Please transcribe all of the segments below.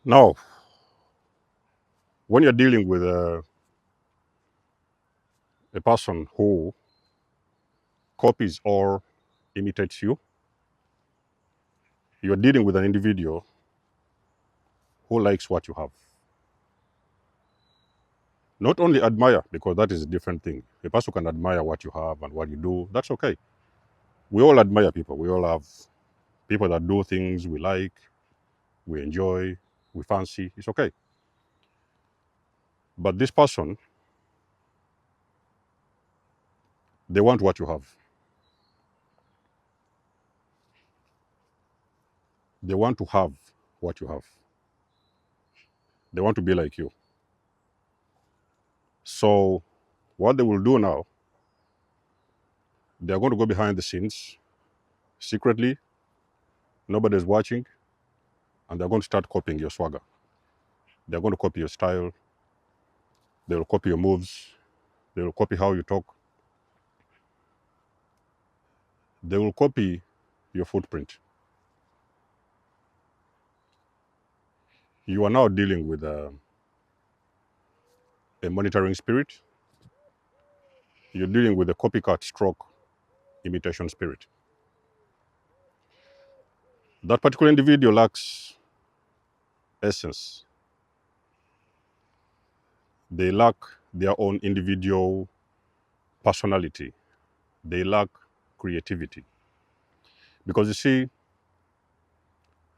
Now, when you're dealing with a person who copies or imitates you, you're dealing with an individual who likes what you have. Not only admire, because that is a different thing. A person can admire what you have and what you do. That's okay. We all admire people. We all have people that do things we like, we enjoy, we fancy. It's okay. But this person, they want what you have. They want to have what you have. They want to be like you. So, what they will do now, they are going to go behind the scenes secretly, nobody's watching, and they're going to start copying your swagger. They're going to copy your style, they will copy your moves, they will copy how you talk, they will copy your footprint. You are now dealing with a monitoring spirit, you're dealing with a copycat stroke imitation spirit. That particular individual lacks essence. They lack their own individual personality. They lack creativity. Because you see,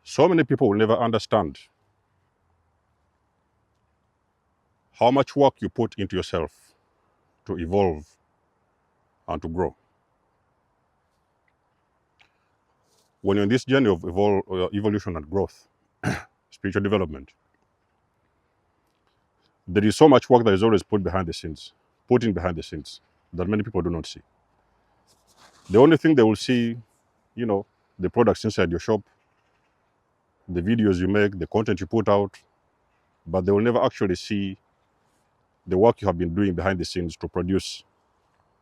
so many people will never understand how much work you put into yourself to evolve and to grow. When you're in this journey of evolution and growth, spiritual development, there is so much work that is always put in behind the scenes, that many people do not see. The only thing they will see, you know, the products inside your shop, the videos you make, the content you put out, but they will never actually see the work you have been doing behind the scenes to produce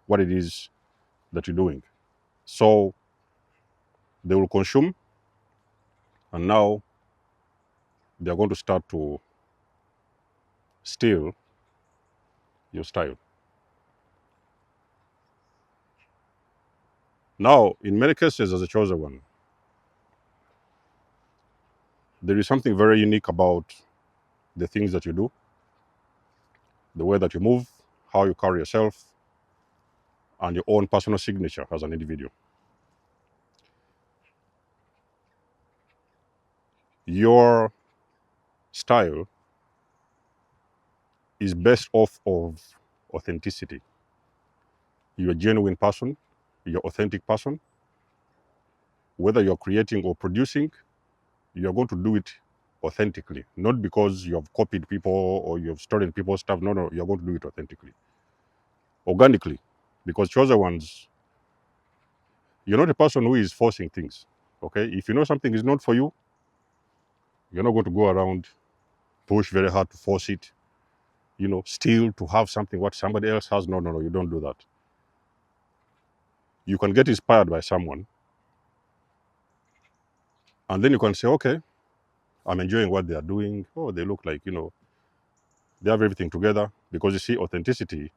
what it is that you're doing. So they will consume, and now they're going to start to steal your style. Now, in many cases, as a chosen one, there is something very unique about the things that you do, the way that you move, how you carry yourself, and your own personal signature as an individual. Your style is based off of authenticity. You're a genuine person, you're authentic person. Whether you're creating or producing, you're going to do it authentically, not because you have copied people or you have stolen people's stuff. No, no, you're going to do it authentically, organically, because chosen ones, you're not a person who is forcing things. Okay, if you know something is not for you, you're not going to go around push very hard to force it, steal to have something what somebody else has. No, no, no, you don't do that. You can get inspired by someone, and then you can say, okay, I'm enjoying what they are doing. Oh, they look like, they have everything together. Because you see, authenticity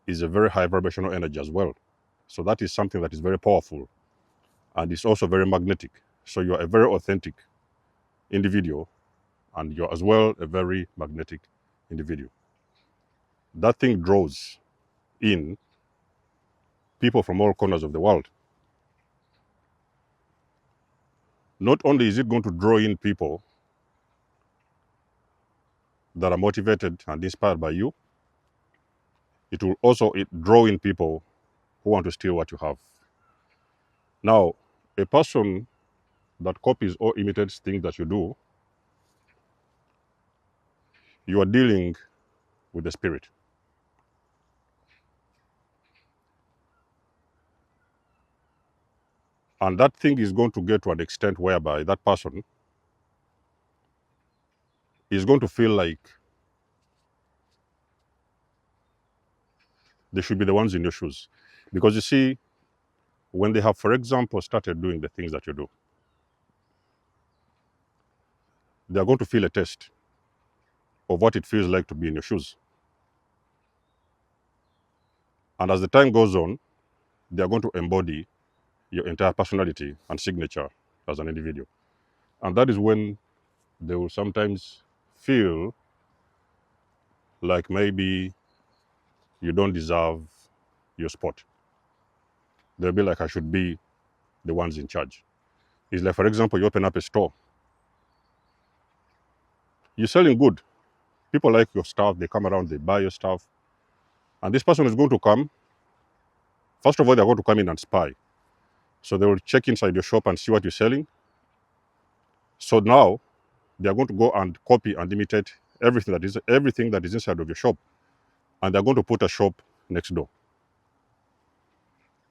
is a very high vibrational energy as well. So that is something that is very powerful, and it's also very magnetic. So you're a very authentic individual, and you're as well a very magnetic individual. That thing draws in people from all corners of the world. Not only is it going to draw in people that are motivated and inspired by you, it will also draw in people who want to steal what you have. Now, a person that copies or imitates things that you do, you are dealing with the spirit. And that thing is going to get to an extent whereby that person is going to feel like they should be the ones in your shoes. Because you see, when they have, for example, started doing the things that you do, they are going to feel a taste of what it feels like to be in your shoes. And as the time goes on, they are going to embody your entire personality and signature as an individual. And that is when they will sometimes feel like maybe you don't deserve your spot. They'll be like, I should be the ones in charge. It's like, for example, you open up a store. You're selling good. People like your stuff. They come around, they buy your stuff. And this person is going to come. First of all, they're going to come in and spy. So they will check inside your shop and see what you're selling. So now they're going to go and copy and imitate everything that is inside of your shop. And they're going to put a shop next door.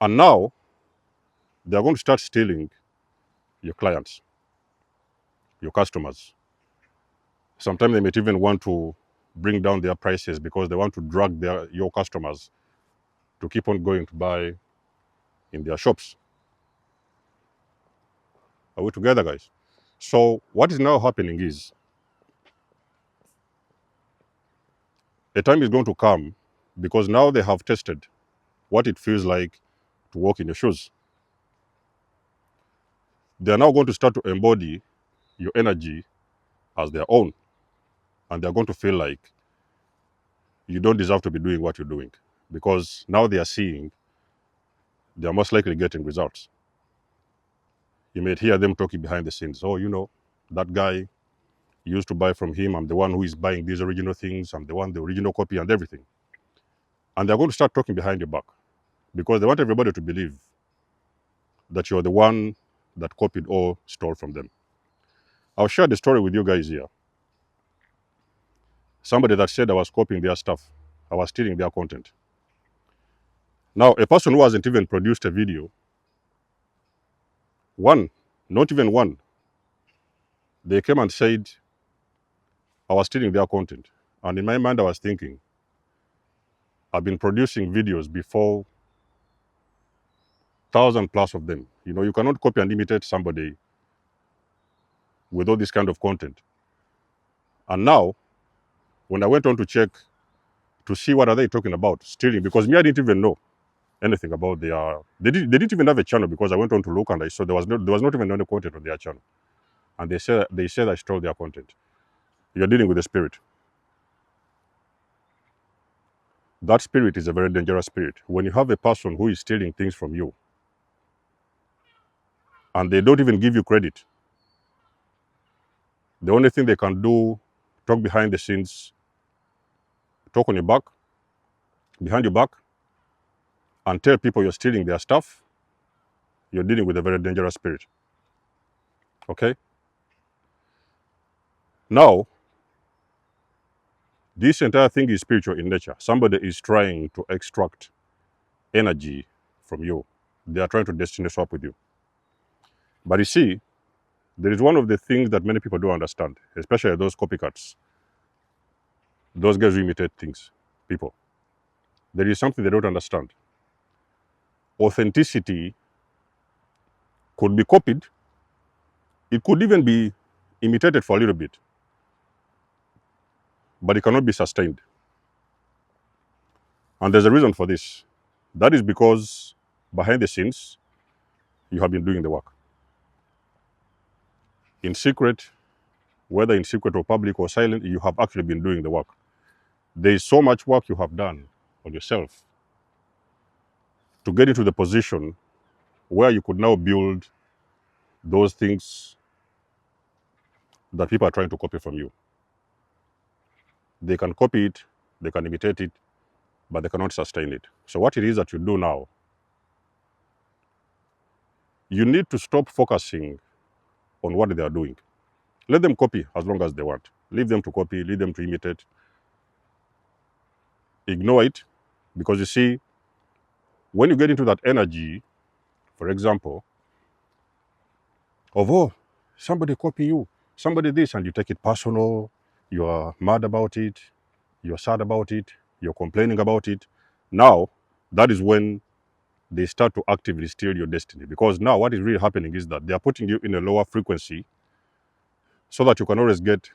And now they're going to start stealing your clients, your customers. Sometimes they might even want to bring down their prices because they want to drag your customers to keep on going to buy in their shops. Are we together, guys? So what is now happening is a time is going to come because now they have tested what it feels like to walk in your shoes. They are now going to start to embody your energy as their own. And they're going to feel like you don't deserve to be doing what you're doing because now they are seeing they are most likely getting results. You may hear them talking behind the scenes. Oh, that guy used to buy from him. I'm the one who is buying these original things. I'm the original copy and everything. And they're going to start talking behind your back because they want everybody to believe that you're the one that copied or stole from them. I'll share the story with you guys here. Somebody that said I was copying their stuff, I was stealing their content. Now, a person who hasn't even produced a video, not even one, they came and said I was stealing their content. And in my mind, I was thinking, I've been producing videos before, 1,000 plus of them. You cannot copy and imitate somebody with all this kind of content. And now, when I went on to check to see what are they talking about, stealing, because I didn't even know anything about they didn't even have a channel because I went on to look and I saw there was not even any content on their channel. And they said I stole their content. You're dealing with a spirit. That spirit is a very dangerous spirit. When you have a person who is stealing things from you and they don't even give you credit, the only thing they can do, talk behind the scenes, talk on your back, behind your back, and tell people you're stealing their stuff, you're dealing with a very dangerous spirit. Okay? Now, this entire thing is spiritual in nature. Somebody is trying to extract energy from you. They are trying to destiny swap with you. But you see, there is one of the things that many people don't understand, especially those copycats, those guys who imitate people. There is something they don't understand. Authenticity could be copied. It could even be imitated for a little bit, but it cannot be sustained. And there's a reason for this. That is because behind the scenes, you have been doing the work. In secret, whether in secret or public or silent, you have actually been doing the work. There is so much work you have done on yourself to get into the position where you could now build those things that people are trying to copy from you. They can copy it, they can imitate it, but they cannot sustain it. So what it is that you do now, you need to stop focusing on what they are doing. Let them copy as long as they want. Leave them to copy, leave them to imitate. Ignore it, because you see, when you get into that energy, for example, of, oh, somebody copy you, somebody this, and you take it personal, you are mad about it, you're sad about it, you're complaining about it. Now, that is when they start to actively steal your destiny. Because now what is really happening is that they are putting you in a lower frequency so that you can always get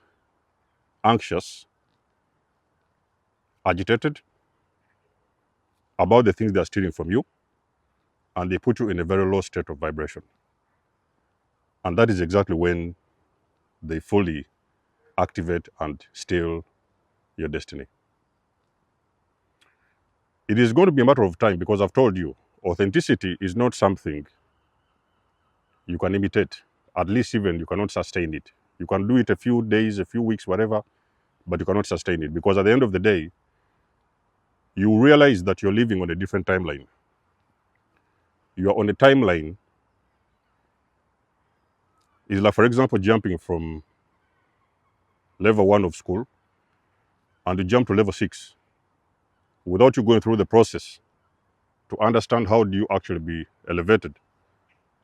anxious, agitated about the things they are stealing from you, and they put you in a very low state of vibration. And that is exactly when they fully activate and steal your destiny. It is going to be a matter of time, because I've told you, authenticity is not something you can imitate. At least even you cannot sustain it. You can do it a few days, a few weeks, whatever, but you cannot sustain it, because at the end of the day, you realize that you're living on a different timeline. You are on a timeline. It's like, for example, jumping from level 1 of school and you jump to level 6 without you going through the process to understand how do you actually be elevated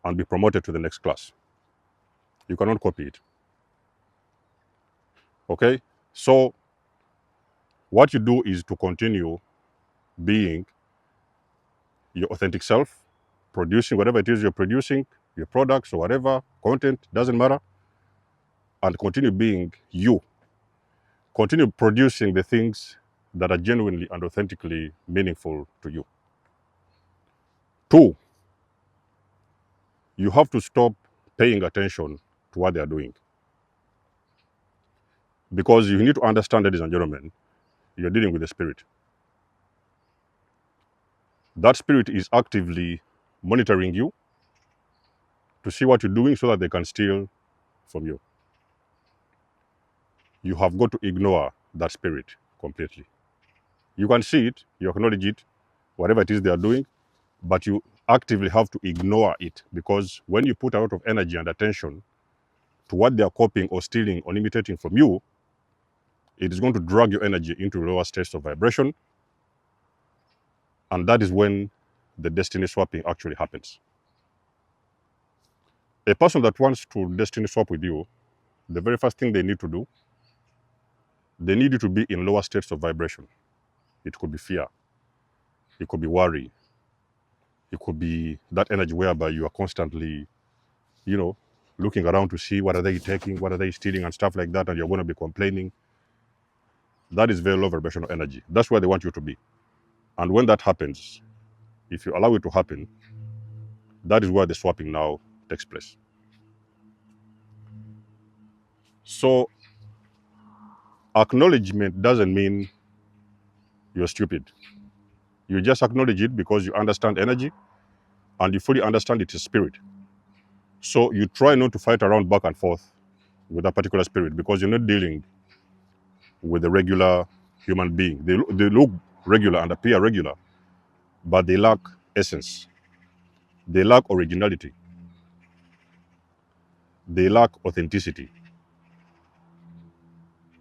and be promoted to the next class. You cannot copy it. Okay? So what you do is to continue being your authentic self, producing whatever it is you're producing, your products or whatever, content, doesn't matter, and continue being you. Continue producing the things that are genuinely and authentically meaningful to you. 2, you have to stop paying attention to what they are doing. Because you need to understand, ladies and gentlemen, you're dealing with a spirit. That spirit is actively monitoring you to see what you're doing so that they can steal from you. You have got to ignore that spirit completely. You can see it, you acknowledge it, whatever it is they are doing, but you actively have to ignore it, because when you put a lot of energy and attention to what they are copying or stealing or imitating from you, it is going to drag your energy into lower states of vibration, and that is when the destiny swapping actually happens. A person that wants to destiny swap with you, the very first thing they need to do, they need you to be in lower states of vibration. It could be fear, it could be worry, it could be that energy whereby you are constantly, looking around to see what are they taking, what are they stealing and stuff like that, and you're going to be complaining. That is very low vibrational energy. That's where they want you to be. And when that happens, if you allow it to happen, that is where the swapping now takes place. So acknowledgement doesn't mean you're stupid. You just acknowledge it because you understand energy and you fully understand it's a spirit. So you try not to fight around back and forth with a particular spirit, because you're not dealing with a regular human being. They look regular and appear regular, but they lack essence. They lack originality. They lack authenticity.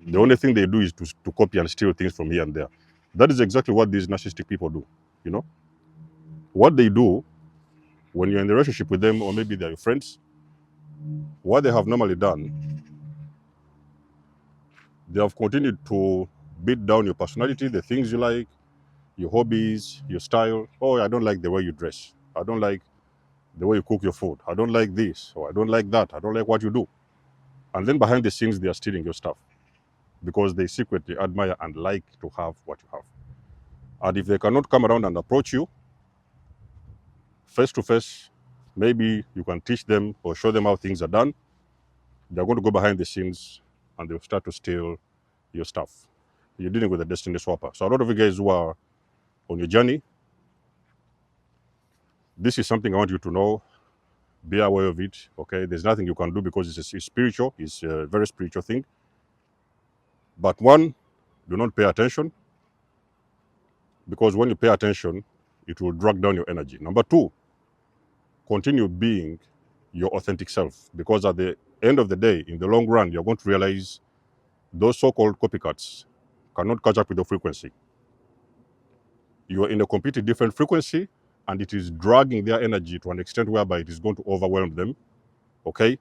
The only thing they do is to copy and steal things from here and there. That is exactly what these narcissistic people do. What they do when you're in a relationship with them, or maybe they're your friends, what they have normally done, they have continued to beat down your personality, the things you like, your hobbies, your style. Oh, I don't like the way you dress. I don't like the way you cook your food. I don't like this, or I don't like that. I don't like what you do. And then behind the scenes, they are stealing your stuff, because they secretly admire and like to have what you have. And if they cannot come around and approach you face to face, maybe you can teach them or show them how things are done. They're going to go behind the scenes and they'll start to steal your stuff. You're dealing with a destiny swapper. So a lot of you guys who are on your journey, this is something I want you to know. Be aware of it, okay? There's nothing you can do, because it's spiritual. It's a very spiritual thing. But 1, do not pay attention, because when you pay attention, it will drag down your energy. Number 2, continue being your authentic self, because at the end of the day, in the long run, you're going to realize those so-called copycats cannot catch up with the frequency. You are in a completely different frequency, and it is dragging their energy to an extent whereby it is going to overwhelm them, okay?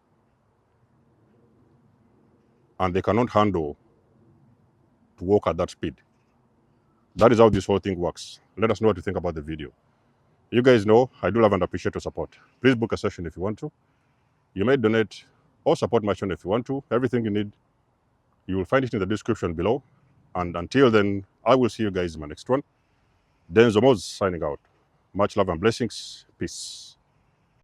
And they cannot handle to walk at that speed. That is how this whole thing works. Let us know what you think about the video. You guys know I do love and appreciate your support. Please book a session if you want to. You may donate or support my channel if you want to. Everything you need, you will find it in the description below. And until then, I will see you guys in my next one. Denzo Mose signing out. Much love and blessings. Peace.